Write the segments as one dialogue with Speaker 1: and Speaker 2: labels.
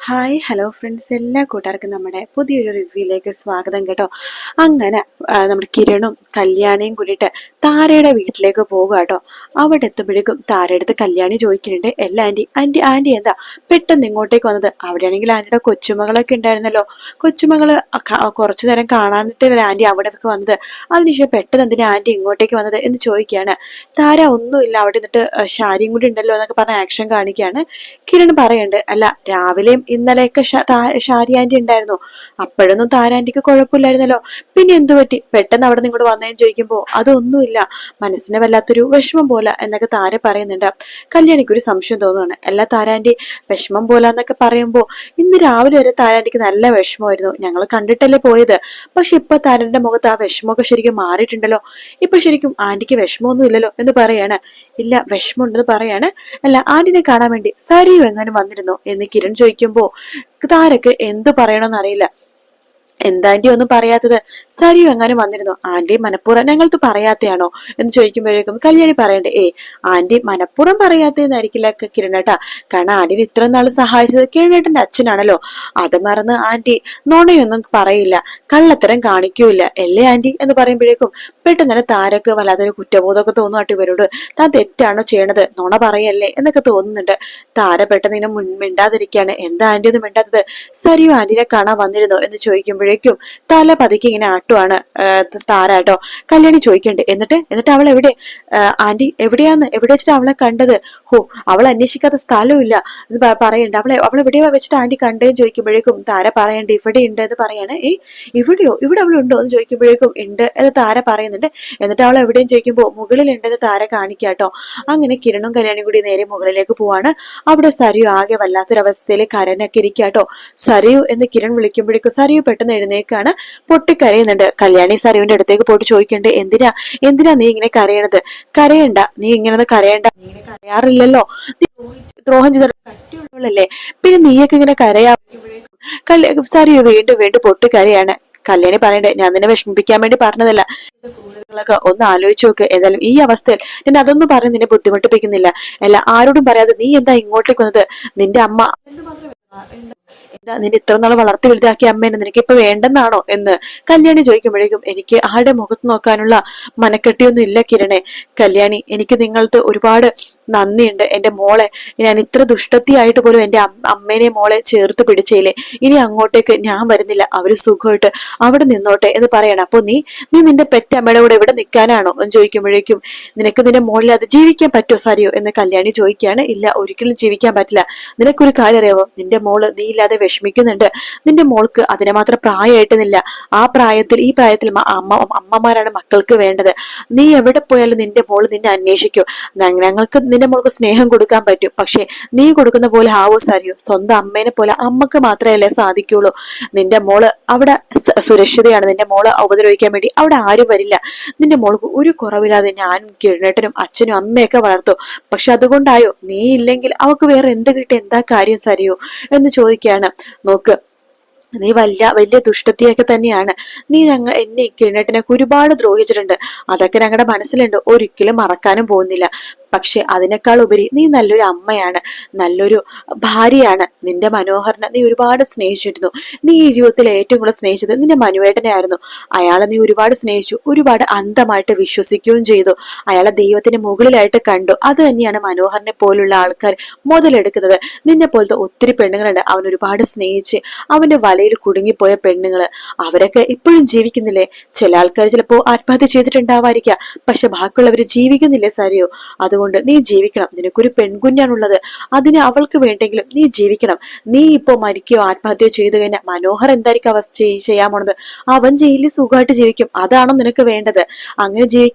Speaker 1: Hi hello friends, എല്ലാ കൂട്ടുകാർക്കും നമ്മുടെ പുതിയൊരു റിവ്യൂയിലേക്ക് സ്വാഗതം കേട്ടോ. അങ്ങനെ നമ്മുടെ കിരണും കല്യാണിയും കൂടിയിട്ട് താരയുടെ വീട്ടിലേക്ക് പോകുക കേട്ടോ. അവിടെ എത്തുമ്പോഴേക്കും താരയുടെ അടുത്ത് കല്യാണി ചോദിക്കുന്നുണ്ട്, എല്ലാ ആൻറ്റി എന്താ പെട്ടെന്ന് ഇങ്ങോട്ടേക്ക് വന്നത്? അവിടെയാണെങ്കിൽ ആൻറ്റിയുടെ കൊച്ചുമകളൊക്കെ ഉണ്ടായിരുന്നല്ലോ. കൊച്ചുമകള് കുറച്ചു നേരം കാണാനിട്ടല്ലേ ആൻറ്റി അവിടേക്ക് വന്നത്. അതിനുശേഷം പെട്ടെന്ന് എന്തിനാ ആൻറ്റി ഇങ്ങോട്ടേക്ക് വന്നത് എന്ന് ചോദിക്കുകയാണ്. താര ഒന്നുമില്ല, അവിടെ നിന്നിട്ട് ഷാരിയും കൂടി ഉണ്ടല്ലോ എന്നൊക്കെ പറഞ്ഞ ആക്ഷൻ കാണിക്കുകയാണ്. കിരൺ പറയുന്നുണ്ട്, അല്ല രാവിലെയും ഇന്നലെയൊക്കെ ഷാരി ആന്റി ഉണ്ടായിരുന്നു, അപ്പോഴൊന്നും താര ആന്റിക്ക് കുഴപ്പമില്ലായിരുന്നല്ലോ, പിന്നെ എന്തു പറ്റി പെട്ടെന്ന് അവിടെ നിങ്ങോട്ട് വന്നതെന്ന് ചോദിക്കുമ്പോ അതൊന്നുമില്ല, മനസ്സിന് വല്ലാത്തൊരു വിഷമം പോലെ എന്നൊക്കെ താര പറയുന്നുണ്ട്. കല്യാണിക്ക് ഒരു സംശയം തോന്നുകയാണ്, അല്ല താര ആന്റി വിഷമം പോലാന്നൊക്കെ പറയുമ്പോ ഇന്ന് രാവിലെ വരെ താര ആന്റിക്ക് നല്ല വിഷമമായിരുന്നു, ഞങ്ങൾ കണ്ടിട്ടല്ലേ പോയത്. പക്ഷെ ഇപ്പൊ താരന്റെ മുഖത്ത് ആ വിഷമമൊക്കെ ശരിക്കും മാറിയിട്ടുണ്ടല്ലോ, ഇപ്പൊ ശരിക്കും ആന്റിക്ക് വിഷമമൊന്നും ഇല്ലല്ലോ എന്ന് പറയാണ്. ഇല്ല വിഷമമുണ്ടെന്ന് പറയാണ്. അല്ല ആന്റിനെ കാണാൻ വേണ്ടി സരിയു എങ്ങാനും വന്നിരുന്നോ എന്ന് കിരൺ ചോദിക്കുമ്പോ താരക്ക് എന്തു പറയണമെന്ന് അറിയില്ല. എന്താ ആന്റി ഒന്നും പറയാത്തത്? സരിയു എങ്ങാനും വന്നിരുന്നോ? ആന്റി മനഃപൂർവ്വം ഞങ്ങൾക്ക് പറയാത്തയാണോ എന്ന് ചോദിക്കുമ്പോഴേക്കും കല്യാണി പറയണ്ടേ, ആന്റി മനഃപൂർവ്വം പറയാത്തതെന്നായിരിക്കില്ല കിരണേട്ടാ, കാരണം ആന്റിനെ ഇത്ര നാൾ സഹായിച്ചത് കിരണേട്ടന്റെ അച്ഛനാണല്ലോ, അത് മറന്ന് ആന്റി നുണയൊന്നും പറയില്ല, കള്ളത്തരം കാണിക്കൂല അല്ലേ ആന്റി എന്ന് പറയുമ്പോഴേക്കും പെട്ടെന്ന് തന്നെ താരക്ക് വല്ലാത്തൊരു കുറ്റബോധമൊക്കെ തോന്നുവാട്ടോ ഇവരോട്. താൻ തെറ്റാണോ ചെയ്യണത്, നുണ പറയല്ലേ എന്നൊക്കെ തോന്നുന്നുണ്ട്. താര പെട്ടെന്ന് ഇതിനെ മിണ്ടാതിരിക്കുകയാണ്. എന്താ ആന്റി ഒന്നും മിണ്ടാത്തത്? സരിയു ആന്റിനെ കാണാൻ വന്നിരുന്നോ എന്ന് ചോദിക്കുമ്പോഴേക്കും തല പതുക്കി ഇങ്ങനെ ആട്ടുവാണ് താരാട്ടോ. കല്യാണി ചോദിക്കണ്ട്, എന്നിട്ട് അവൾ എവിടെ? എവിടെ വെച്ചിട്ട് അവളെ കണ്ടത്? ഹോ, അവൾ അന്വേഷിക്കാത്ത സ്ഥലമില്ല എന്ന് പറയണ്ട്. അവൾ എവിടെയാ വെച്ചിട്ട് ആന്റി കണ്ടേന്ന് ചോദിക്കുമ്പോഴേക്കും താര പറയണ്ട്, ഇവിടെ ഉണ്ട് എന്ന് പറയാണ്. ഇവിടെയോ? ഇവിടെ അവളുണ്ടോ എന്ന് ചോദിക്കുമ്പോഴേക്കും ഉണ്ട് എന്ന് താര പറയുന്നുണ്ട്. എന്നിട്ട് അവൾ എവിടെയും ചോദിക്കുമ്പോ മുകളിലുണ്ടെന്ന് താര കാണിക്കാട്ടോ. അങ്ങനെ കിരണും കല്യാണിയും കൂടി നേരെ മുകളിലേക്ക് പോവാണ്. അവിടെ സരിയു ആകെ വല്ലാത്തൊരവസ്ഥയിൽ കരനൊക്കെ ഇരിക്കാട്ടോ. സരിയു എന്ന് കിരൺ വിളിക്കുമ്പോഴേക്കും സരിയു പെട്ടെന്ന് എഴുന്നേക്കാണ്, പൊട്ടിക്കരയുന്നുണ്ട്. കല്യാണി സരിയുവിന്റെ അടുത്തേക്ക് പോയിട്ട് ചോദിക്കണ്ട്, എന്തിനാ നീ ഇങ്ങനെ കരയണത്? കരയണ്ട, നീ ഇങ്ങനെ കരയണ്ട, നീ ഇങ്ങനെ കരയാറില്ലല്ലോ, നീ ദ്രോഹം ചെയ്ത കട്ടിയുള്ളവളല്ലേ, പിന്നെ നീയൊക്കെ ഇങ്ങനെ കരയാ? സരിയു വീണ്ടും വീണ്ടും പൊട്ടിക്കരയാണ്. കല്യാണി പറയണ്ടേ, ഞാൻ നിന്നെ വിഷമിപ്പിക്കാൻ വേണ്ടി പറഞ്ഞതല്ല, ൊക്കെ ഒന്ന് ആലോചിച്ച് നോക്ക്. ഏതായാലും ഈ അവസ്ഥയിൽ ഞാൻ അതൊന്നും പറഞ്ഞ് നിന്നെ ബുദ്ധിമുട്ടിപ്പിക്കുന്നില്ല. അല്ല ആരോടും പറയാതെ നീ എന്താ ഇങ്ങോട്ടേക്ക് വന്നത്? നിന്റെ അമ്മ എന്താ നിന്നെ ഇത്ര നാൾ വളർത്തി വലുതാക്കിയ അമ്മേനെ നിനക്ക് ഇപ്പൊ വേണ്ടെന്നാണോ എന്ന് കല്യാണി ചോദിക്കുമ്പോഴേക്കും എനിക്ക് ആരുടെ മുഖത്ത് നോക്കാനുള്ള മനക്കെട്ടിയൊന്നും ഇല്ല കിരണേ. കല്യാണി, എനിക്ക് നിങ്ങൾക്ക് ഒരുപാട് നന്ദിയുണ്ട്. എന്റെ മോളെ ഞാൻ ഇത്ര ദുഷ്ടത്തിയായിട്ട് പോലും എന്റെ അമ്മേനെ മോളെ ചേർത്ത് പിടിച്ചേലേ, ഇനി അങ്ങോട്ടേക്ക് ഞാൻ വരുന്നില്ല, അവര് സുഖമായിട്ട് അവിടെ നിന്നോട്ടെ എന്ന് പറയണം. അപ്പൊ നീ നിന്റെ പെറ്റമ്മയുടെ കൂടെ ഇവിടെ നിൽക്കാനാണോ എന്ന് ചോദിക്കുമ്പോഴേക്കും നിനക്ക് നിന്റെ മോളിൽ അത് ജീവിക്കാൻ പറ്റുമോ സരിയോ എന്ന് കല്യാണി ചോദിക്കുകയാണ്. ഇല്ല, ഒരിക്കലും ജീവിക്കാൻ പറ്റില്ല. നിനക്കൊരു കാര്യം അറിയാവോ, നിന്റെ മോള് നീ ഇല്ലാതെ വിഷമിക്കുന്നുണ്ട്. നിന്റെ മോൾക്ക് അതിനെ മാത്രം പ്രായമായിട്ടെന്നില്ല, ഈ പ്രായത്തിൽ അമ്മമാരാണ് മക്കൾക്ക് വേണ്ടത്. നീ എവിടെ പോയാലും നിന്റെ മോള് നിന്നെ അന്വേഷിക്കും. ഞങ്ങൾക്ക് നിന്റെ മോൾക്ക് സ്നേഹം കൊടുക്കാൻ പറ്റും, പക്ഷെ നീ കൊടുക്കുന്ന പോലെ ആവോ സാരിയോ? സ്വന്തം അമ്മേനെ പോലെ അമ്മക്ക് മാത്രമല്ലേ സാധിക്കുള്ളൂ. നിന്റെ മോള് അവിടെ സുരക്ഷിതയാണ്, നിന്റെ മോള് ഉപദ്രവിക്കാൻ വേണ്ടി അവിടെ ആരും വരില്ല. നിന്റെ മോൾക്ക് ഒരു കുറവില്ലാതെ ഞാനും കിരണേട്ടനും അച്ഛനും അമ്മയൊക്കെ വളർത്തും. പക്ഷെ അതുകൊണ്ടായോ നീ ഇല്ലെങ്കിൽ അവക്ക് വേറെ എന്ത് കിട്ടി എന്താ കാര്യം സരിയോ എന്ന് ചോദിക്കുകയാണ്. നോക്ക്, നീ വലിയ ദുഷ്ടത്തിയൊക്കെ തന്നെയാണ്. നീ എന്നെ കിരണേട്ടനൊക്കെ ഒരുപാട് ദ്രോഹിച്ചിട്ടുണ്ട്, അതൊക്കെ ഞങ്ങളുടെ മനസ്സിലുണ്ട്, ഒരിക്കലും മറക്കാനും പോകുന്നില്ല. പക്ഷെ അതിനേക്കാൾ ഉപരി നീ നല്ലൊരു അമ്മയാണ്, നല്ലൊരു ഭാര്യയാണ്. നിന്റെ മനോഹരനെ നീ ഒരുപാട് സ്നേഹിച്ചിരുന്നു. നീ ഈ ജീവിതത്തിൽ ഏറ്റവും കൂടുതൽ സ്നേഹിച്ചത് നിന്റെ മനുവേട്ടനെ ആയിരുന്നു. അയാളെ നീ ഒരുപാട് സ്നേഹിച്ചു, ഒരുപാട് അന്ധമായിട്ട് വിശ്വസിക്കുകയും ചെയ്തു, അയാളെ ദൈവത്തിന് മുകളിലായിട്ട് കണ്ടു. അത് തന്നെയാണ് മനോഹരനെ പോലുള്ള ആൾക്കാർ മുതലെടുക്കുന്നത്. നിന്നെ പോലത്തെ ഒത്തിരി പെണ്ണുങ്ങളുണ്ട് അവൻ ഒരുപാട് സ്നേഹിച്ച് അവന്റെ വലയിൽ കുടുങ്ങിപ്പോയ പെണ്ണുങ്ങള്, അവരൊക്കെ ഇപ്പോഴും ജീവിക്കുന്നില്ലേ? ചില ആൾക്കാർ ചിലപ്പോ ആത്മഹത്യ ചെയ്തിട്ടുണ്ടാവാതിരിക്കാം, പക്ഷെ ബാക്കിയുള്ളവര് ജീവിക്കുന്നില്ലേ സരിയോ? അതുകൊണ്ട് നീ ജീവിക്കണം. നിനക്കൊരു പെൺകുഞ്ഞാണുള്ളത്, അതിന് അവൾക്ക് വേണ്ടെങ്കിലും നീ ജീവിക്കണം. നീ ഇപ്പോ മരിക്കുകയോ ആത്മഹത്യയോ ചെയ്തു കഴിഞ്ഞാൽ മനോഹർ എന്തായിരിക്കും അവസ്ഥ ചെയ്യാൻ പോണത്? അവൻ ജയിലിൽ സുഖമായിട്ട് ജീവിക്കും. അതാണോ നിനക്ക് വേണ്ടത്? അങ്ങനെ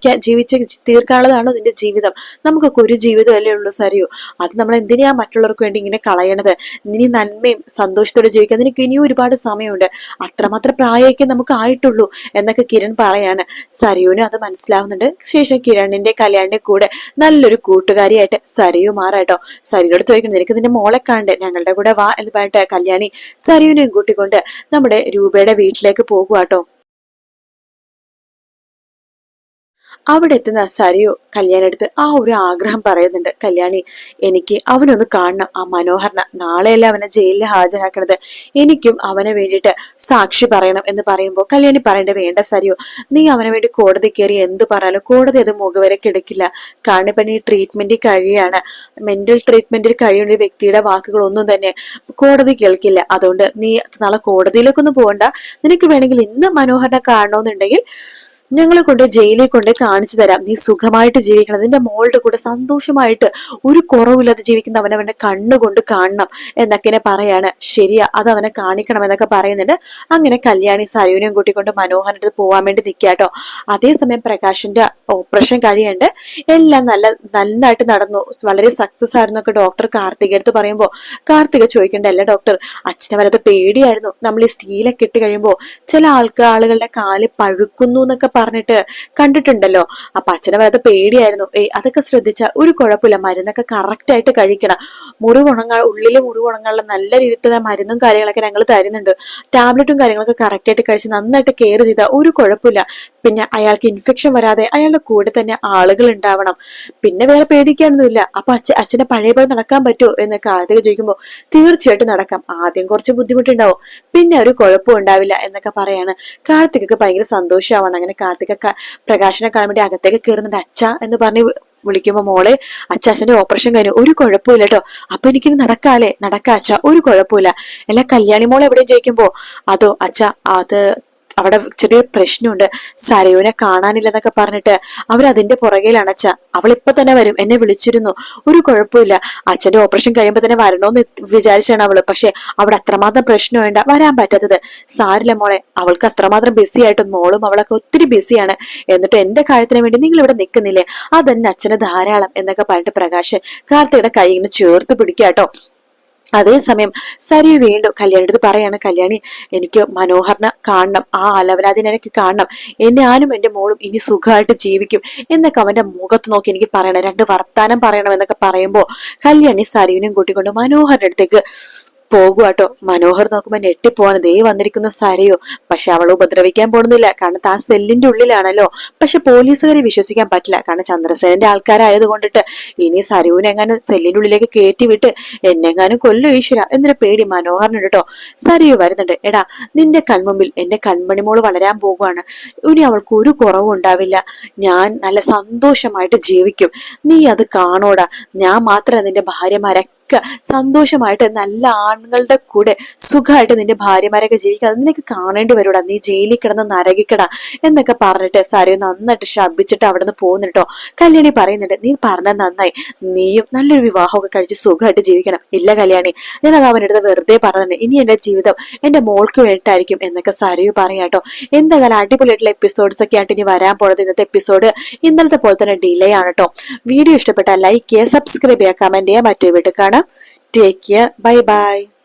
Speaker 1: ജീവിച്ച് തീർക്കാനുള്ളതാണോ നിന്റെ ജീവിതം? നമുക്കൊക്കെ ഒരു ജീവിതമല്ലേ ഉള്ളൂ സരിയോ, അത് നമ്മൾ എന്തിനാ മറ്റുള്ളവർക്ക് വേണ്ടി ഇങ്ങനെ കളയണത്? നീ നന്മയും സന്തോഷത്തോടെ ജീവിക്കാൻ നിനക്ക് ഇനിയും ഒരുപാട് സമയമുണ്ട്, അത്രമാത്രം പ്രായമൊക്കെ നമുക്ക് ആയിട്ടുള്ളൂ എന്നൊക്കെ കിരൺ പറയാണ്. സരിയുവിന് അത് മനസ്സിലാവുന്നുണ്ട്. ശേഷം കിരണിന്റെ കല്യാണിന്റെ കൂടെ നല്ലൊരു കൂട്ടുകാരിയായിട്ട് സരിയു മാറാട്ടോ. സരിയോട് ചോദിക്കണം, നിനക്ക് നിന്റെ മോളെ കാണണ്ടേ, ഞങ്ങളുടെ കൂടെ വാ എന്ന് പറഞ്ഞിട്ട് കല്യാണി സരിയുവിനെയും കൂട്ടിക്കൊണ്ട് നമ്മുടെ രൂപയുടെ വീട്ടിലേക്ക് പോകുവാട്ടോ. അവിടെ എത്തുന്ന സരിയു കല്യാണിയെടുത്ത് ആ ഒരു ആഗ്രഹം പറയുന്നുണ്ട്. കല്യാണി, എനിക്ക് അവനൊന്ന് കാണണം, ആ മനോഹരനെ. നാളെയല്ല അവനെ ജയിലിൽ ഹാജരാക്കണത്, എനിക്കും അവനെ വേണ്ടിയിട്ട് സാക്ഷി പറയണം എന്ന് പറയുമ്പോൾ കല്യാണി പറയേണ്ട, വേണ്ട സരിയു, നീ അവനെ വേണ്ടി കോടതി കയറി എന്ത് പറയാലും കോടതി അത് മുഖവരക്ക് എടുക്കില്ല. കാരണം ഇപ്പൊ നീ ട്രീറ്റ്മെന്റിൽ കഴിയാണ്, മെന്റൽ ട്രീറ്റ്മെന്റിൽ കഴിയുന്ന ഒരു വ്യക്തിയുടെ വാക്കുകളൊന്നും തന്നെ കോടതി കേൾക്കില്ല. അതുകൊണ്ട് നീ നാളെ കോടതിയിലേക്കൊന്നും പോകണ്ട. നിനക്ക് വേണമെങ്കിൽ ഇന്ന് മനോഹരനെ കാണണമെന്നുണ്ടെങ്കിൽ ഞങ്ങളെ കൊണ്ട് ജയിലിൽ കൊണ്ട് കാണിച്ചു തരാം. നീ സുഖമായിട്ട് ജീവിക്കണം, നിന്റെ മോളുടെ കൂടെ സന്തോഷമായിട്ട് ഒരു കുറവില്ലാതെ ജീവിക്കുന്ന അവനവന്റെ കണ്ണുകൊണ്ട് കാണണം എന്നൊക്കെ പറയാണ്. ശരിയാ, അത് അവനെ കാണിക്കണം എന്നൊക്കെ പറയുന്നുണ്ട്. അങ്ങനെ കല്യാണി സരയുനെയും കൂട്ടിക്കൊണ്ട് മനോഹരന്റെ അടുത്ത് പോവാൻ വേണ്ടി നിൽക്കാട്ടോ. അതേസമയം പ്രകാശിന്റെ ഓപ്പറേഷൻ കഴിയണ്ട്, എല്ലാം നന്നായിട്ട് നടന്നു, വളരെ സക്സസ് ആയിരുന്നു ഒക്കെ ഡോക്ടർ കാർത്തിക അടുത്ത് പറയുമ്പോ കാർത്തിക ചോദിക്കണ്ട, അല്ല ഡോക്ടർ, അച്ഛനെ വരത്തെ പേടിയായിരുന്നു. നമ്മൾ ഈ സ്റ്റീലൊക്കെ ഇട്ട് കഴിയുമ്പോ ചില ആളുകളുടെ കാല് പഴുക്കുന്നു എന്നൊക്കെ പറഞ്ഞിട്ട് കണ്ടിട്ടുണ്ടല്ലോ. അപ്പൊ അച്ഛനെ വരത്തെ പേടിയായിരുന്നു. അതൊക്കെ ശ്രദ്ധിച്ച ഒരു കുഴപ്പമില്ല, മരുന്നൊക്കെ കറക്റ്റ് ആയിട്ട് കഴിക്കണം. ഉള്ളില് മുറിവുണങ്ങാനുള്ള നല്ല രീതിയിലുള്ള മരുന്നും കാര്യങ്ങളൊക്കെ ഞങ്ങൾ തരുന്നുണ്ട്. ടാബ്ലറ്റും കാര്യങ്ങളൊക്കെ കറക്റ്റ് ആയിട്ട് കഴിച്ച് നന്നായിട്ട് കെയർ ചെയ്താൽ ഒരു കുഴപ്പമില്ല. പിന്നെ അയാൾക്ക് ഇൻഫെക്ഷൻ വരാതെ അയാളുടെ കൂടെ തന്നെ ആളുകൾ ഉണ്ടാവണം. പിന്നെ വേറെ പേടിക്കാനൊന്നുമില്ല. അപ്പൊ അച്ഛനെ പഴയ പോലെ നടക്കാൻ പറ്റുമോ എന്ന് കാർത്തിക ചോദിക്കുമ്പോ തീർച്ചയായിട്ടും നടക്കാം. ആദ്യം കുറച്ച് ബുദ്ധിമുട്ടുണ്ടാവും, പിന്നെ ഒരു കുഴപ്പം ഉണ്ടാവില്ല എന്നൊക്കെ പറയാണ്. കാർത്തികക്ക് ഭയങ്കര സന്തോഷമാവാണ്. അങ്ങനെ കാർത്തിക പ്രകാശനെ കാണാൻ വേണ്ടി അകത്തേക്ക് കയറുന്നുണ്ട്. അച്ഛ എന്ന് പറഞ്ഞ് വിളിക്കുമ്പോ, മോളെ, അച്ഛന്റെ ഓപ്പറേഷൻ കഴിഞ്ഞു, ഒരു കുഴപ്പമില്ല കേട്ടോ, അപ്പൊ എനിക്കിനി നടക്കാല്ലേ? നടക്കാ അച്ഛ, ഒരു കുഴപ്പമില്ല. അല്ല കല്യാണി മോളെ എവിടെയും ചോദിക്കുമ്പോ, അതോ അച്ഛ, അത് അവിടെ ചെറിയ പ്രശ്നമുണ്ട്, സരയുനെ കാണാനില്ലെന്നൊക്കെ പറഞ്ഞിട്ട് അവരതിന്റെ പുറകെയിലാണ് അച്ഛ. അവൾ ഇപ്പൊ തന്നെ വരും, എന്നെ വിളിച്ചിരുന്നു, ഒരു കുഴപ്പമില്ല. അച്ഛന്റെ ഓപ്പറേഷൻ കഴിയുമ്പോ തന്നെ വരണോന്ന് വിചാരിച്ചാണ് അവള്, പക്ഷെ അവിടെ അത്രമാത്രം പ്രശ്നം വേണ്ട, വരാൻ പറ്റാത്തത്. സാരില്ല മോളെ, അവൾക്ക് അത്രമാത്രം ബിസി ആയിട്ട്, മോളും അവളൊക്കെ ഒത്തിരി ബിസിയാണ്. എന്നിട്ട് എന്റെ കാര്യത്തിന് വേണ്ടി നിങ്ങൾ ഇവിടെ നിൽക്കുന്നില്ലേ, അതെന്നെ അച്ഛന് ധാരാളം എന്നൊക്കെ പറഞ്ഞിട്ട് പ്രകാശ് കാർത്തിയുടെ കൈ ഇങ്ങനെ ചേർത്ത് പിടിക്കാട്ടോ. അതേസമയം സരിയു വീണ്ടും കല്യാണി അടുത്ത് പറയാണ്, കല്യാണി, എനിക്ക് മനോഹരനെ കാണണം, ആ അലവലാതിനെ എനിക്ക് കാണണം, ഞാനും എന്റെ മോളും ഇനി സുഖമായിട്ട് ജീവിക്കും എന്നൊക്കെ അവന്റെ മുഖത്ത് നോക്കി എനിക്ക് പറയണം, രണ്ട് വർത്താനം പറയണം എന്നൊക്കെ പറയുമ്പോ കല്യാണി സരിയുനെയും കൂട്ടിക്കൊണ്ട് മനോഹരന്റെ അടുത്തേക്ക് പോകുവാട്ടോ. മനോഹർ നോക്കുമ്പോ ഞെട്ടിപ്പോവാണ്, ദേ വന്നിരിക്കുന്ന സരയു. പക്ഷെ അവളെ ഉപദ്രവിക്കാൻ പോകുന്നില്ല, കാരണം താൻ സെല്ലിന്റെ ഉള്ളിലാണല്ലോ. പക്ഷെ പോലീസുകാരെ വിശ്വസിക്കാൻ പറ്റില്ല, കാരണം ചന്ദ്രസേനന്റെ ആൾക്കാരായത് കൊണ്ടിട്ട്. ഇനി സരയുവിനെ എങ്ങാനും സെല്ലിന്റെ ഉള്ളിലേക്ക് കയറ്റി വിട്ട് എന്നെങ്ങാനും കൊല്ലു ഈശ്വര എന്നൊരു പേടി മനോഹരനുണ്ട് കേട്ടോ. സരയു വരുന്നുണ്ട്. എടാ, നിന്റെ കൺമുമ്പിൽ എന്റെ കൺമണിമോള് വളരാൻ പോകുവാണ്, ഇനി അവൾക്ക് ഒരു കുറവും ഉണ്ടാവില്ല, ഞാൻ നല്ല സന്തോഷമായിട്ട് ജീവിക്കും, നീ അത് കാണോടാ. ഞാൻ മാത്രമല്ല, നിന്റെ ഭാര്യമാരെ സന്തോഷമായിട്ട് നല്ല ആണുങ്ങളുടെ കൂടെ സുഖമായിട്ട് നിന്റെ ഭാര്യമാരൊക്കെ ജീവിക്കുക, നിനക്ക് കാണേണ്ടി വരൂടാ, നീ ജയിലിൽ കിടന്ന് നരകിക്കടാ എന്നൊക്കെ പറഞ്ഞിട്ട് സരയു നന്നായിട്ട് ശപിച്ചിട്ട് അവിടെ നിന്ന് പോകുന്നുട്ടോ. കല്യാണി പറയുന്നുണ്ട്, നീ പറഞ്ഞത് നന്നായി, നീയും നല്ലൊരു വിവാഹമൊക്കെ കഴിച്ച് സുഖമായിട്ട് ജീവിക്കണം. ഇല്ല കല്യാണി, ഞാൻ അത് അവൻ്റെ അടുത്ത് വെറുതെ പറഞ്ഞിട്ടുണ്ട്, ഇനി എന്റെ ജീവിതം എന്റെ മോൾക്ക് വേണ്ടിയിട്ടായിരിക്കും എന്നൊക്കെ സരയു പറയാട്ടോ. എന്തായാലും അടിപൊളിയായിട്ടുള്ള എപ്പിസോഡ്സ് ഒക്കെ ആയിട്ട് ഇനി വരാൻ പോണത്. ഇന്നത്തെ എപ്പിസോഡ് ഇന്നലത്തെ പോലെ തന്നെ ഡിലേ ആണ് കേട്ടോ. വീഡിയോ ഇഷ്ടപ്പെട്ടാൽ ലൈക്ക് ചെയ്യുക, സബ്സ്ക്രൈബ് ചെയ്യുക, കമന്റ് ചെയ്യുക. മറ്റൊരു വീട്ടിൽ കാണാം. Take care. Bye bye.